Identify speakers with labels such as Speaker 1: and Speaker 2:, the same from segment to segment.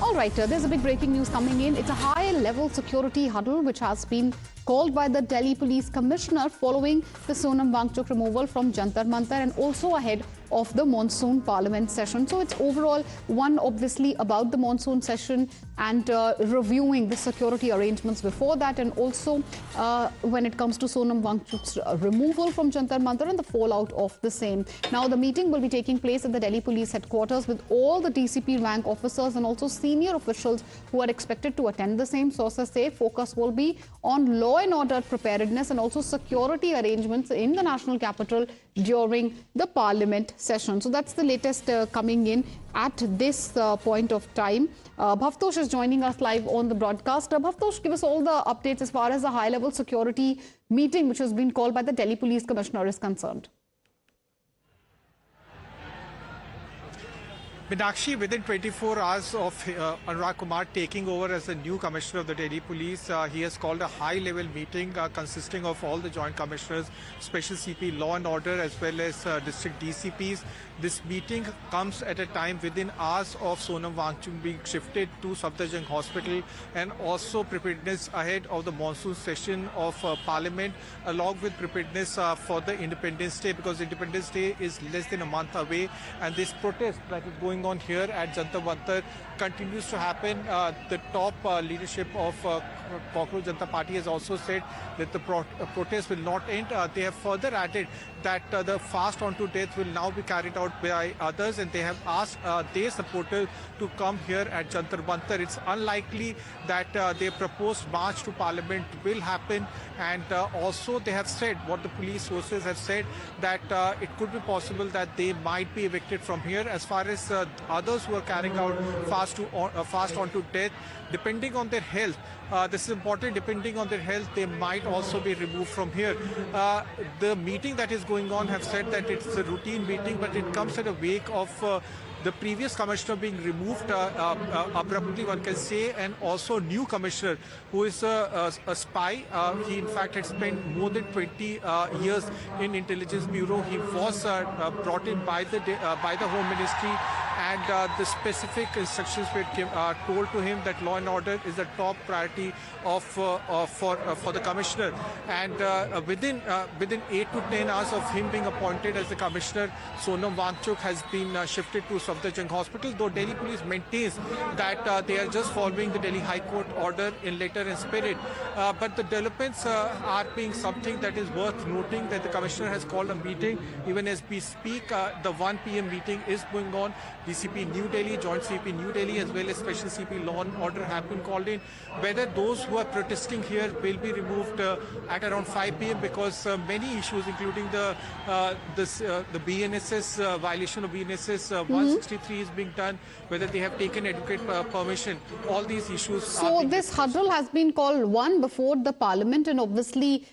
Speaker 1: All right, there's a big breaking news coming in. It's a high-level security huddle which has been called by the Delhi Police Commissioner following the Sonam Wangchuk removal from Jantar Mantar and also ahead of the monsoon parliament session. So it's overall one obviously about the monsoon session and reviewing the security arrangements before that, and also when it comes to Sonam Wangchuk's removal from Jantar Mantar and the fallout of the same. Now the meeting will be taking place at the Delhi Police headquarters with all the DCP rank officers and also senior officials who are expected to attend the same. Sources say focus will be on law and order preparedness and also security arrangements in the national capital during the parliament session. So that's the latest coming in at this point of time. Bhavtosh is joining us live on the broadcast. Bhavtosh, give us all the updates as far as the high-level security meeting which has been called by the Delhi Police Commissioner is concerned.
Speaker 2: Meenakshi, within 24 hours of Anurag Kumar taking over as the new commissioner of the Delhi Police, he has called a high-level meeting consisting of all the joint commissioners, special CP, law and order, as well as district DCPs. This meeting comes at a time within hours of Sonam Wangchuk being shifted to Safdarjung Hospital, and also preparedness ahead of the monsoon session of Parliament, along with preparedness for the Independence Day, because Independence Day is less than a month away, and this protest that is going on here at Jantar Mantar continues to happen. The top leadership of Cockroach Janata Party has also said that the protest will not end. They have further added that the fast on to death will now be carried out by others, and they have asked their supporters to come here at Jantar Mantar. It's unlikely that their proposed march to Parliament will happen, and also they have said, what the police sources have said, that it could be possible that they might be evicted from here. As far as others who are carrying out fast on to death, depending on their health, this is important, depending on their health, they might also be removed from here. The meeting that is going on have said that it's a routine meeting, but it comes at a wake of the previous commissioner being removed abruptly, one can say, and also new commissioner who is a spy. He in fact had spent more than 20 years in Intelligence Bureau. He was brought in by the Home Ministry, and the specific instructions were told to him that law and order is the top priority for the commissioner. And within 8 to 10 hours of him being appointed as the commissioner, Sonam Wangchuk has been shifted to Safdarjung Hospital, though Delhi Police maintains that they are just following the Delhi High Court order in letter and spirit. But the developments are being something that is worth noting, that the commissioner has called a meeting. Even as we speak, the 1 p.m. meeting is going on. DCP New Delhi, Joint CP New Delhi, as well as Special CP Law and Order have been called in. Whether those who are protesting here will be removed at around 5 p.m. because many issues, including the BNSS violation of BNSS 163 is being done, whether they have taken adequate permission, all these issues.
Speaker 1: So this huddle has been called one before the Parliament, and obviously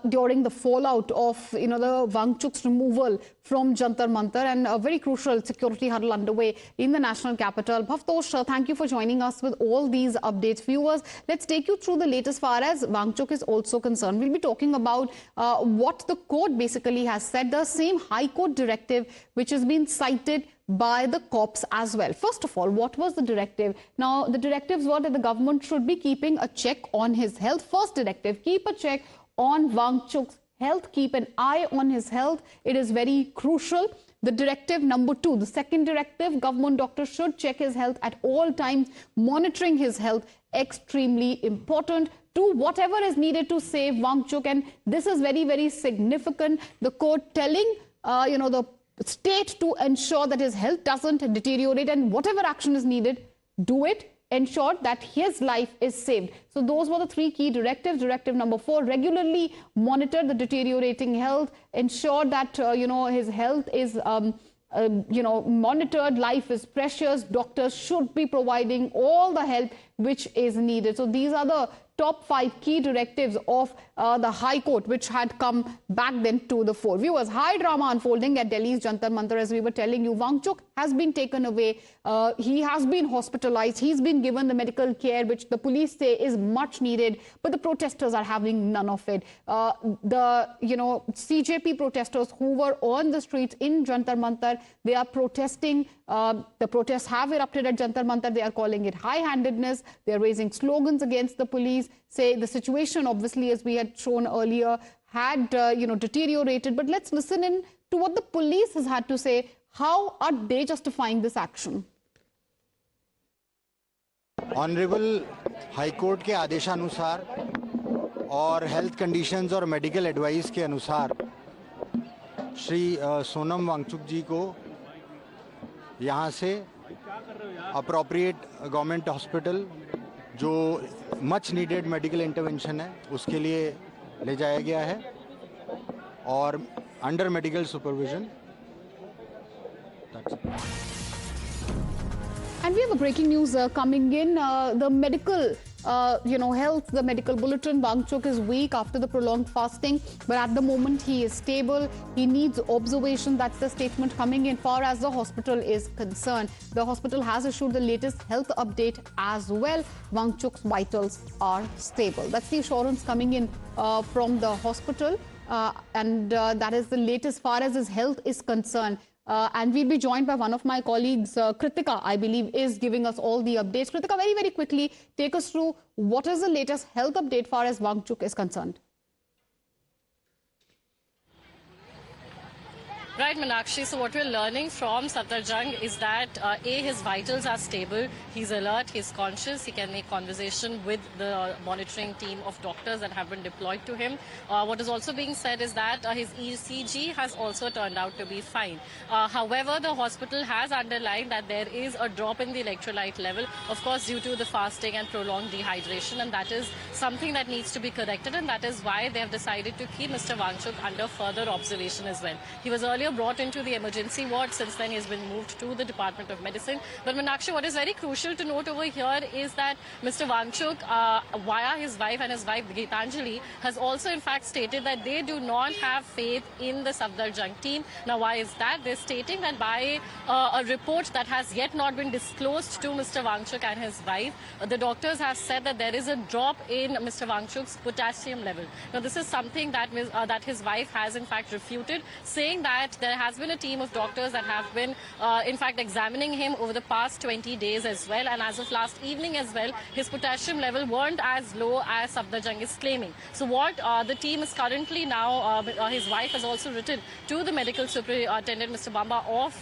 Speaker 1: during the fallout of the Wangchuk's removal from Jantar Mantar, and a very crucial security huddle underway in the national capital. Bhavtosh, thank you for joining us with all these updates. Viewers, let's take you through the latest far as Wangchuk is also concerned. We'll be talking about what the court basically has said, the same High Court directive which has been cited by the cops as well. First of all, what was the directive? Now, the directives were that the government should be keeping a check on his health. First directive, keep a check on Wangchuk's health, keep an eye on his health. It is very crucial. The directive number 2, the second directive, government doctor should check his health at all times, monitoring his health, extremely important. Do whatever is needed to save Wangchuk, and this is very, very significant. The court telling, the state to ensure that his health doesn't deteriorate, and whatever action is needed, do it. Ensure that his life is saved. So those were the 3 key directives. Directive number 4, regularly monitor the deteriorating health, ensure that his health is monitored. Life is precious. Doctors should be providing all the help which is needed. So these are the top 5 key directives of the High Court, which had come back then to the fore. Viewers, high drama unfolding at Delhi's Jantar Mantar. As we were telling you, Wangchuk has been taken away. He has been hospitalized. He's been given the medical care, which the police say is much needed, but the protesters are having none of it. The CJP protesters who were on the streets in Jantar Mantar, they are protesting. The protests have erupted at Jantar Mantar. They are calling it high-handedness. They are raising slogans against the police. Say the situation, obviously, as we had shown earlier, had deteriorated. But let's listen in to what the police has had to say. How are they justifying this action?
Speaker 3: Honourable high court के आदेशानुसार और health conditions और medical advice के अनुसार श्री सोनम वांगचुक जी को यहाँ से appropriate government hospital जो मच नीडेड मेडिकल इंटरवेंशन है उसके लिए ले जाया गया है और under medical supervision.
Speaker 1: And we have a breaking news coming in. The medical, health, the medical bulletin, Wangchuk is weak after the prolonged fasting, but at the moment he is stable. He needs observation. That's the statement coming in far as the hospital is concerned. The hospital has issued the latest health update as well. Wangchuk's vitals are stable. That's the assurance coming in from the hospital. And that is the latest far as his health is concerned. And we'll be joined by one of my colleagues, Kritika, I believe, is giving us all the updates. Kritika, very, very quickly, take us through what is the latest health update far as Wangchuk is concerned.
Speaker 4: Right, Meenakshi. So what we're learning from Safdarjung is that his vitals are stable. He's alert. He's conscious. He can make conversation with the monitoring team of doctors that have been deployed to him. What is also being said is that his ECG has also turned out to be fine. However, the hospital has underlined that there is a drop in the electrolyte level, of course, due to the fasting and prolonged dehydration, and that is something that needs to be corrected, and that is why they have decided to keep Mr. Wangchuk under further observation as well. He was earlier brought into the emergency ward. Since then, he has been moved to the Department of Medicine. But Meenakshi, what is very crucial to note over here is that Mr. Wangchuk, via his wife and his wife Geetanjali, has also in fact stated that they do not have faith in the Safdarjung team. Now, why is that? They're stating that by a report that has yet not been disclosed to Mr. Wangchuk and his wife, the doctors have said that there is a drop in Mr. Wangchuk's potassium level. Now, this is something that his wife has in fact refuted, saying that there has been a team of doctors that have been, in fact, examining him over the past 20 days as well. And as of last evening as well, his potassium level weren't as low as Safdarjung is claiming. So what the team is currently now, his wife has also written to the medical superintendent, Mr. Bamba, of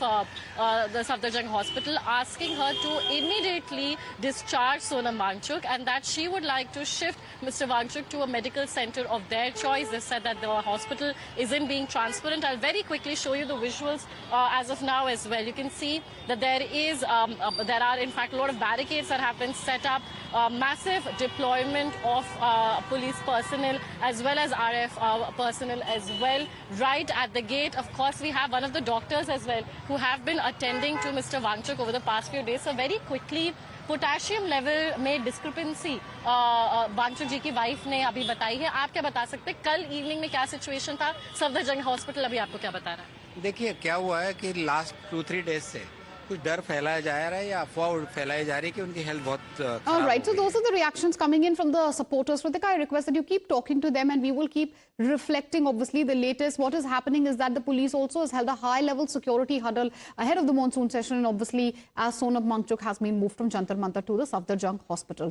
Speaker 4: the Safdarjung hospital, asking her to immediately discharge Sonam Wangchuk and that she would like to shift Mr. Wangchuk to a medical center of their choice. They said that the hospital isn't being transparent. I'll very quickly show you the visuals as of now as well. You can see that there are in fact a lot of barricades that have been set up, massive deployment of police personnel as well as RF personnel as well right at the gate. Of course, we have one of the doctors as well who have been attending to Mr. Wangchuk over the past few days. So very quickly, potassium level में discrepancy Wangchuck जी की wife ने अभी बताई है. आप क्या बता सकते हैं कल इवनिंग में क्या सिचुएशन था? सफदरजंग हॉस्पिटल अभी आपको क्या बता रहा है?
Speaker 5: देखिए क्या हुआ है कि लास्ट 2-3 डेज से कुछ डर फैलाया जा रहा है या अफवाह फैलाई जा रही है कि उनकी हेल्थ बहुत खराब.
Speaker 1: All right, so those are the reactions coming in from the supporters. Ritika, I request that you keep talking to them and we will keep reflecting, obviously, the latest. What is happening is that the police also has held a high-level security huddle ahead of the monsoon session, and obviously, as Sonam Wangchuk has been moved from Jantar Mantar to the Safdarjung hospital.